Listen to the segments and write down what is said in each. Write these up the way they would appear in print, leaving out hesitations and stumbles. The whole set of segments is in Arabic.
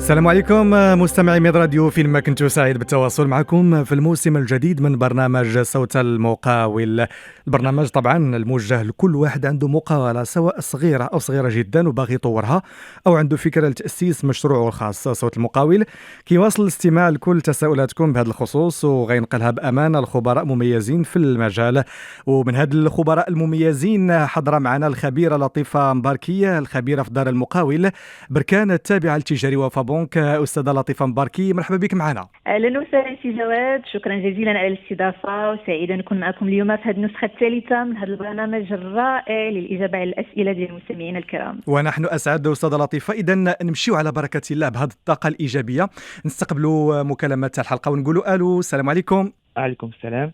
السلام عليكم مستمعي ميد راديو، فيما كنت سعيد بالتواصل معكم في الموسم الجديد من برنامج صوت المقاول. البرنامج طبعا الموجه لكل واحد عنده مقاولة سواء صغيرة أو صغيرة جدا وباغي يطورها، أو عنده فكرة لتأسيس مشروعه الخاص. صوت المقاول كيواصل الاستماع لكل تساؤلاتكم بهذا الخصوص، وغينقلها بأمانة لخبراء مميزين في المجال. ومن هاد الخبراء المميزين حضر معنا الخبيرة لطيفة مباركية، الخبيرة في دار المقاول بركان التابعة لتجاري وفابونك. أستاذة لطيفة مباركي، مرحبا بك معنا. اهلا وسهلا سي جواد، شكرا جزيلا على الاستضافه، وسعيده نكون معكم اليوم في هذه النسخه الثالثه من هذا البرنامج الرائع للاجابه على الاسئله ديال المستمعين الكرام. ونحن اسعد استاذة لطيفة. اذا نمشيو على بركه الله بهذه الطاقه الايجابيه، نستقبلوا مكالمات الحلقه ونقولوا الو. السلام عليكم. عليكم السلام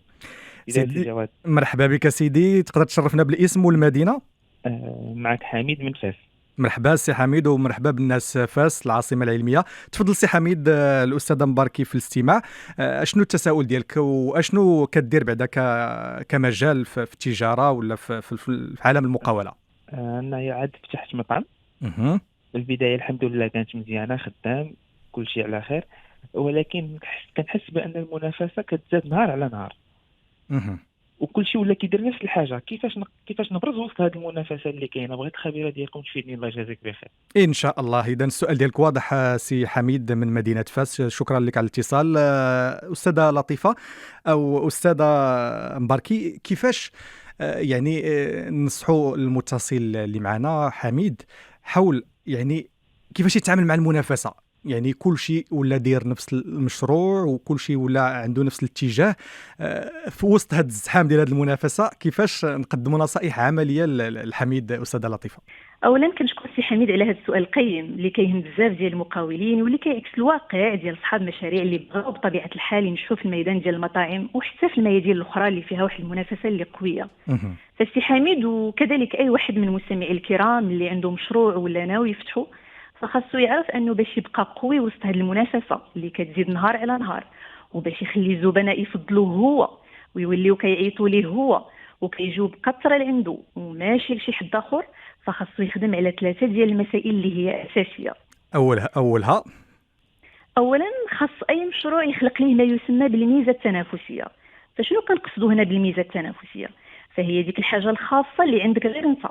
سيدي جواد. مرحبا بك سيدي، تقدر تشرفنا بالاسم والمدينه؟ معك حميد من فاس. مرحبا سي حميد، ومرحبا بالناس فاس العاصمه العلميه. تفضل سي حميد. الاستاذه مباركي في الاستماع. اشنو التساؤل ديالك واشنو كدير بعدا كمجال في التجاره ولا في عالم المقاوله؟ انا عاد فتحت مطعم. في البدايه الحمد لله كانت مزيانه، خدام كل شيء على خير، ولكن كنحس بان المنافسه كتزاد نهار على نهار. وكل شيء ولا كيدير نفس الحاجه. كيفاش نبرز وسط هذه المنافسه اللي كاينه؟ بغيت الخبيره ديالكم تفيدني، الله يجازيك بخير. ان شاء الله. اذا السؤال ديالك واضح سي حميد من مدينه فاس، شكرا لك على الاتصال. استاذه لطيفه او استاذه مباركي، كيفاش يعني نصحوا المتصل اللي معنا حميد حول يعني كيفاش يتعامل مع المنافسه؟ يعني كل شيء ولا داير نفس المشروع وكل شيء ولا عنده نفس الاتجاه. في وسط هذا الزحام ديال هذه المنافسه، كيفاش نقدموا نصائح عمليه للحميد استاذه لطيفه؟ اولا كنشكر سي حميد على هذا السؤال القيم اللي كيهم بزاف ديال المقاولين، واللي كيعكس الواقع ديال اصحاب المشاريع اللي بغاو بطبيعه الحال ينجحوا في الميدان ديال المطاعم وحتى في الميادين الاخرى اللي فيها واحد المنافسه اللي قويه. فسي حميد وكذلك اي واحد من المستمعين الكرام اللي عنده مشروع ولا ناوي يفتحه، فخاصو يعرف انه باش يبقى قوي وسط هذه المنافسه اللي كتزيد نهار على نهار، وباش يخلي الزبناء يفضلوه هو ويوليو كيعيطوا ليه هو وكيجيو بكثره لعنده وماشي لشي حد اخر، فخاصو يخدم على 3 ديال المسائل اللي هي اساسيه. اولها اولا خاص اي مشروع يخلق ليه ما يسمى بالميزه التنافسيه. فشنو كنقصدوا هنا بالميزه التنافسيه؟ فهي ديك الحاجه الخاصه اللي عندك غير انت،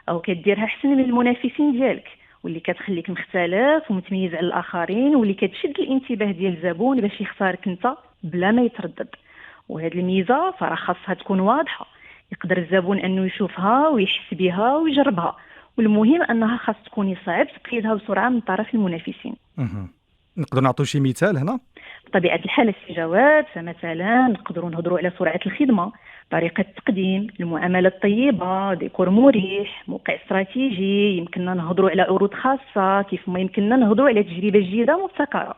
او كديرها احسن من المنافسين ديالك، واللي كتخليك مختلف ومتميز على الاخرين، واللي كتشد الانتباه ديال الزبون باش يختارك انت بلا ما يتردد. وهذه الميزه فراه خاصها تكون واضحه، يقدر الزبون انه يشوفها ويحس بها ويجربها، والمهم انها خاص تكون صعب تقييدها بسرعه من طرف المنافسين. نقدر نعطوا شي مثال هنا؟ بطبيعه الحال السجوات، فمثلا نقدروا نهضروا على سرعه الخدمه، طريقه التقديم، المعامله الطيبه، ديكور مريح، موقع استراتيجي، يمكننا نهضروا على عروض خاصه، كيف ما يمكننا نهضروا على تجربه جديده مبتكره.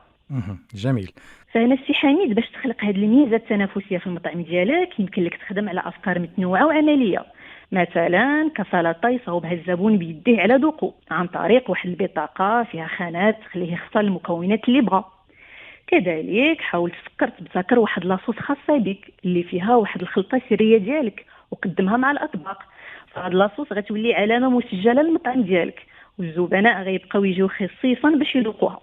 جميل. فهنا السي حميد باش تخلق هذه الميزه التنافسيه في المطعم ديالك يمكن لك تخدم على افكار متنوعه وعمليه، مثلا كسلطه يصاوبها الزبون بيديه على ذوقه عن طريق واحد البطاقه فيها خانات تخليه يختار المكونات اللي بغا. كذلك حاول تبتكر واحد لاصوص خاصه بك اللي فيها واحد الخلطه سريه ديالك وقدمها مع الاطباق، فهاد لاصوص غتولي علامه مسجله للمطعم ديالك، والزبناء غيبقاو يجيو خصيصا باش يذوقوها.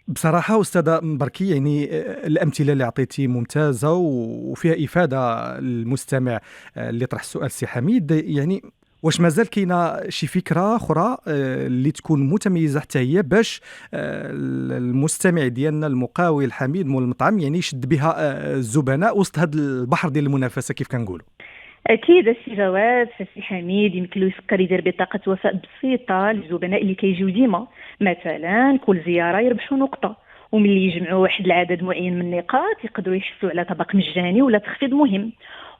بصراحة أستاذة مباركي، يعني الأمثلة اللي عطيتي ممتازة وفيها إفادة للمستمع اللي طرح السؤال سي حميد. يعني واش مازال كاينه شي فكرة أخرى اللي تكون متميزة حتى هي باش المستمع ديالنا المقاول حميد مول المطعم يعني يشد بها الزبناء وسط هذا البحر ديال المنافسة كيف كنقولوا؟ اكيد السي جواد. فالسي حميد يمكن له يفكر يدير بطاقه وفاء بسيطه للزبناء اللي كيجيو ديما، مثلا كل زياره يربحوا نقطه، وملي يجمعوا واحد العدد معين من النقاط يقدروا يحصلوا على طبق مجاني ولا تخفيض مهم.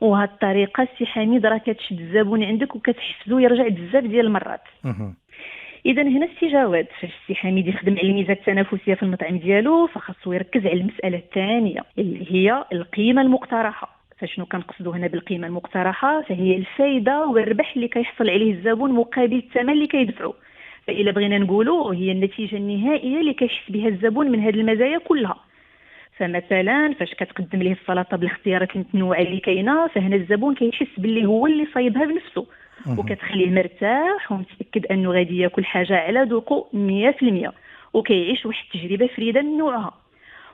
وهذه الطريقه السي حميد راه كتشد الزبون عندك وكتحفزو يرجع بزاف ديال المرات. اذا هنا السي جواد فاش السي حميد يخدم على الميزه التنافسيه في المطعم ديالو، فخاصو يركز على المساله الثانيه اللي هي القيمه المقترحه. فشنو كنقصدوا هنا بالقيمه المقترحه؟ فهي الفائده والربح اللي كيحصل عليه الزبون مقابل الثمن اللي كيدفعه. فإلا بغينا نقولوا هي النتيجه النهائيه اللي كيحس بها الزبون من هذه المزايا كلها. فمثلا فاش كتقدم ليه السلطه بالاختيارات المتنوعه اللي كاينه، فهنا الزبون كيحس باللي هو اللي صايبها بنفسه، وكتخليه مرتاح ومتاكد انه غادي ياكل حاجه على ذوقه 100%. وكيعيش واحد التجربه فريده من نوعها.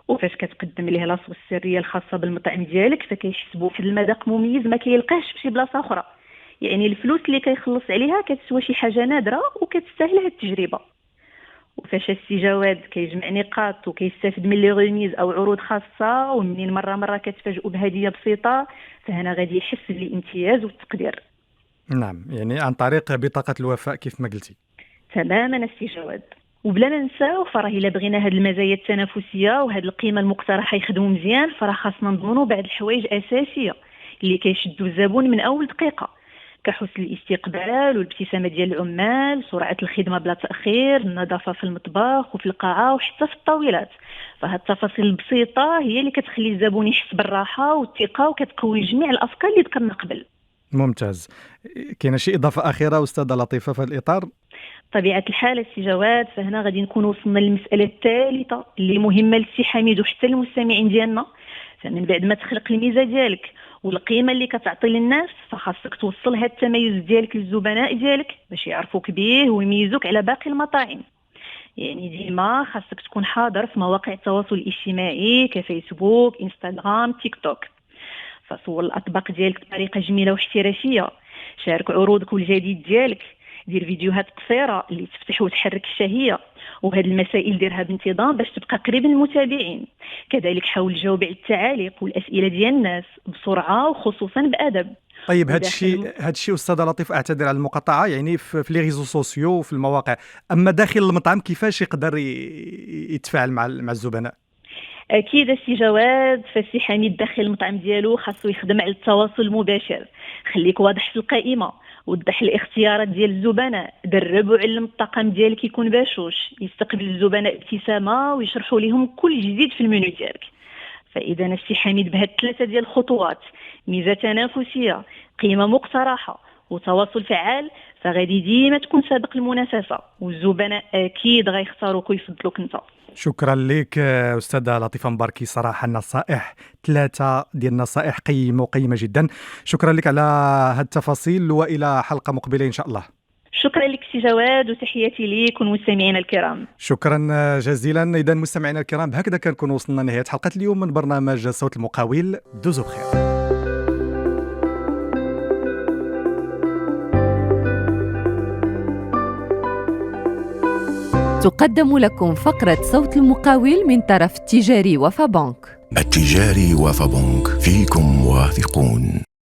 وفاش كتقدم ليه لاصوص السريه الخاصه بالمطعم ديالك فكيحس بواحد المذاق مميز ما كيلقاهش في شي بلاصه اخرى. يعني الفلوس اللي كيخلص عليها كتسوى شي حاجه نادره وكتستاهل هاد التجربه. وفاش السي جواد كيجمع نقاط وكيستافد من لي غوميز او عروض خاصه، ومنين مره كتفاجئوا بهديه بسيطه، فهنا غادي يحس بالامتياز والتقدير. نعم، يعني عن طريق بطاقة الوفاء كيف ما قلتي. تماما السي جواد. وبلا ما ننساو فراه الا بغينا هاد المزايا التنافسيه وهاد القيمه المقترحه يخدموا مزيان، فراه خاصنا نضمنوا بعض الحوايج اساسيه اللي كيشدوا الزبون من اول دقيقه، كحسن الاستقبال والابتسامه ديال العمال، سرعه الخدمه بلا تاخير، النظافه في المطبخ وفي القاعه وحتى في الطاولات. فهاد التفاصيل البسيطه هي اللي كتخلي الزبون يحس بالراحه والثقه وكتقوي جميع الافكار اللي ذكرنا قبل. ممتاز. كاينه شي اضافه اخيره استاذه لطيفه في هذا الاطار؟ طبيعه الحال السي جواد، فهنا غادي نكون وصلنا للمساله الثالثه اللي مهمه للسي حميد وحتى للمستمعين ديالنا. فمن بعد ما تخلق الميزه ديالك والقيمه اللي كتعطي للناس، فخاصك توصل هذا التميز ديالك للزبناء ديالك باش يعرفوك بيه ويميزوك على باقي المطاعم. يعني ديما خاصك تكون حاضر في مواقع التواصل الاجتماعي كفيسبوك، انستغرام، تيك توك. فصور الاطباق ديالك بطريقه جميله واحترافيه، شارك عروضك والجديد ديالك، دير فيديوهات قصيره اللي تفتح وتحرك الشهيه، وهذه المسائل ديرها بانتظام باش تبقى قريب من المتابعين. كذلك حاول تجاوب على التعاليق والاسئله ديال الناس بسرعه وخصوصا بادب. طيب هذا الشيء استاذه لطيف، اعتذر على المقاطعه، يعني في لي ريزو سوسيو وفي المواقع، اما داخل المطعم كيفاش يقدر يتفاعل مع الزبناء؟ اكيد السي جواد، فالسي حميد داخل المطعم ديالو خاصو يخدم على التواصل المباشر. خليك واضح في القائمه، وضح الاختيارات ديال الزبناء، درب وعلم الطاقم ديالك يكون باشوش، يستقبل الزبناء ابتسامه ويشرحوا لهم كل جديد في المنيو ديالك. فاذا السي حميد بهاد الثلاثه ديال الخطوات، ميزه تنافسيه، قيمه مقترحه وتواصل فعال، فغادي ديما تكون سابق المنافسه، والزبناء اكيد غيختاروك ويفضلوك انت. شكرا لك أستاذة لطيفة مباركي، صراحة النصائح 3 ديال النصائح قيمة جدا. شكرا لك على هذه التفاصيل، وإلى حلقة مقبلة إن شاء الله. شكرا لك سي جواد، وتحياتي ليك والمستمعين الكرام. شكرا جزيلا. إذا مستمعينا الكرام، بهكذا كنكون وصلنا لنهاية حلقة اليوم من برنامج صوت المقاول. دوزوا بخير. تقدم لكم فقرة صوت المقاول من طرف التجاري وفا بنك. التجاري وفا بنك، فيكم واثقون.